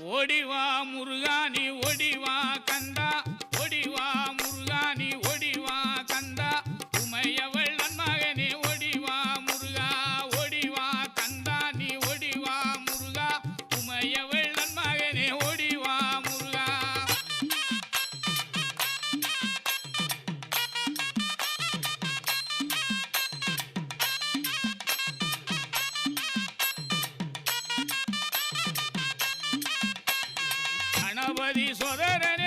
ஓடிவா முருகானி ஓடிவா கந்தா ஓடிவா முருகானி ஓடிவா கந்தா உமையவள் நன்மகனே ஓடிவா முருகா ஓடிவா கந்தா நீ ஓடிவா முருகா உமையவள் நன்மகனே ஓடிவா முருகா கணபதி சோதரன்